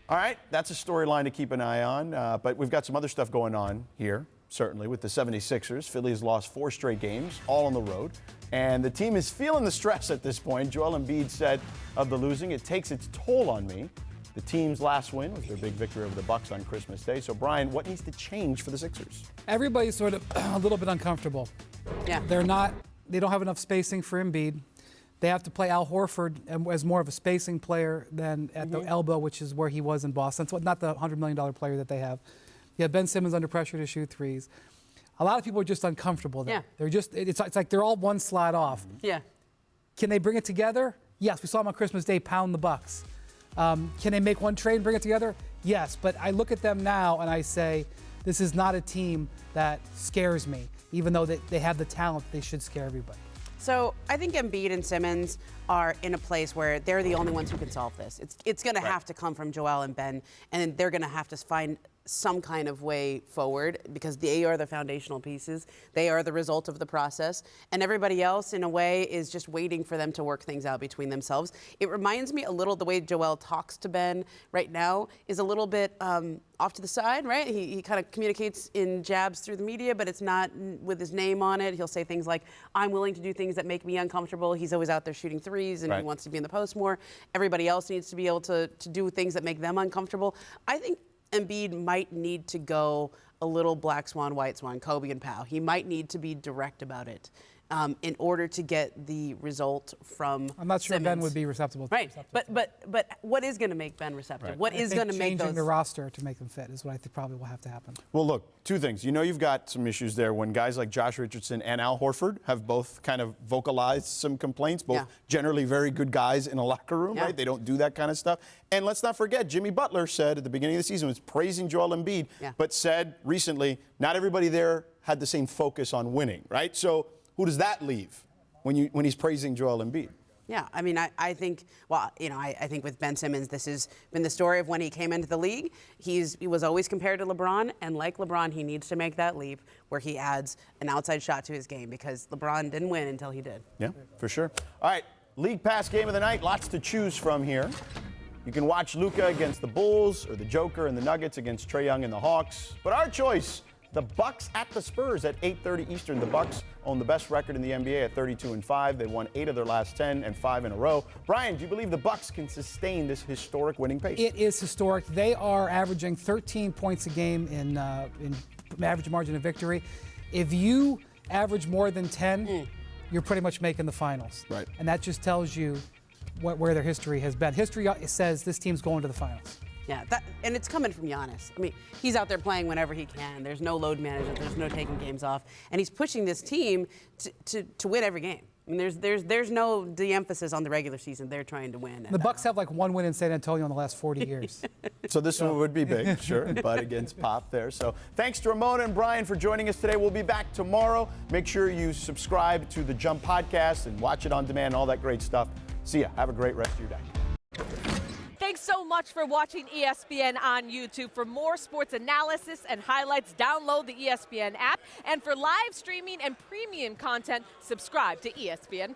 All right, that's a storyline to keep an eye on, but we've got some other stuff going on here, certainly, with the 76ers. Philly has lost 4 straight games, all on the road, and the team is feeling the stress at this point. Joel Embiid said of the losing, "It takes its toll on me." The team's last win was their big victory over the Bucks on Christmas Day. So, Brian, what needs to change for the Sixers? Everybody's sort of a little bit uncomfortable. Yeah. They don't have enough spacing for Embiid. They have to play Al Horford as more of a spacing player than at the elbow, which is where he was in Boston. So not the $100 million player that they have. You have Ben Simmons under pressure to shoot threes. A lot of people are just uncomfortable there. Yeah. It's like they're all one slot off. Yeah. Can they bring it together? Yes, we saw them on Christmas Day pound the Bucks. Can they make one trade and bring it together? Yes, but I look at them now and I say, this is not a team that scares me, even though they have the talent, they should scare everybody. So I think Embiid and Simmons are in a place where they're the only ones who can solve this. It's going to have to come from Joel and Ben, and they're going to have to find some kind of way forward because they are the foundational pieces. They are the result of the process. And everybody else, in a way, is just waiting for them to work things out between themselves. It reminds me a little, the way Joel talks to Ben right now is a little bit off to the side, right? He kind of communicates in jabs through the media, but it's not with his name on it. He'll say things like, I'm willing to do things that make me uncomfortable. He's always out there shooting threes and he wants to be in the post more. Everybody else needs to be able to do things that make them uncomfortable. I think Embiid might need to go a little black swan, white swan, Kobe and Powell. He might need to be direct about it in order to get the result from I'm not sure Simmons. Ben would be receptive. Right, but what is going to make Ben receptive? Right. What is going to make those? Changing the roster to make them fit is what I think probably will have to happen. Well, look, 2 things. You know you've got some issues there when guys like Josh Richardson and Al Horford have both kind of vocalized some complaints, both generally very good guys in a locker room, right? They don't do that kind of stuff. And let's not forget, Jimmy Butler said at the beginning of the season, was praising Joel Embiid, but said recently, not everybody there had the same focus on winning, right? So who does that leave when he's praising Joel Embiid? Yeah, I mean, I think, well, you know, I think with Ben Simmons, this has been the story of when he came into the league. He was always compared to LeBron, and like LeBron, he needs to make that leap where he adds an outside shot to his game because LeBron didn't win until he did. Yeah, for sure. All right, League Pass game of the night, lots to choose from here. You can watch Luka against the Bulls or the Joker and the Nuggets against Trae Young and the Hawks. But our choice, the Bucks at the Spurs at 8:30 Eastern. The Bucks own the best record in the NBA at 32-5. They won 8 of their last 10 and 5 in a row. Brian, do you believe the Bucks can sustain this historic winning pace? It is historic. They are averaging 13 points a game in average margin of victory. If you average more than 10, you're pretty much making the finals. Right. And that just tells you where their history has been. History says this team's going to the finals. Yeah, and it's coming from Giannis. I mean, he's out there playing whenever he can. There's no load management. There's no taking games off. And he's pushing this team to win every game. I mean, there's no de-emphasis on the regular season. They're trying to win. The Bucks have like 1 win in San Antonio in the last 40 years. So this one would be big, sure, but against Pop there. So thanks to Ramona and Brian for joining us today. We'll be back tomorrow. Make sure you subscribe to the Jump Podcast and watch it on demand and all that great stuff. See ya. Have a great rest of your day. Thanks so much for watching ESPN on YouTube. For more sports analysis and highlights, download the ESPN app. And for live streaming and premium content, subscribe to ESPN+.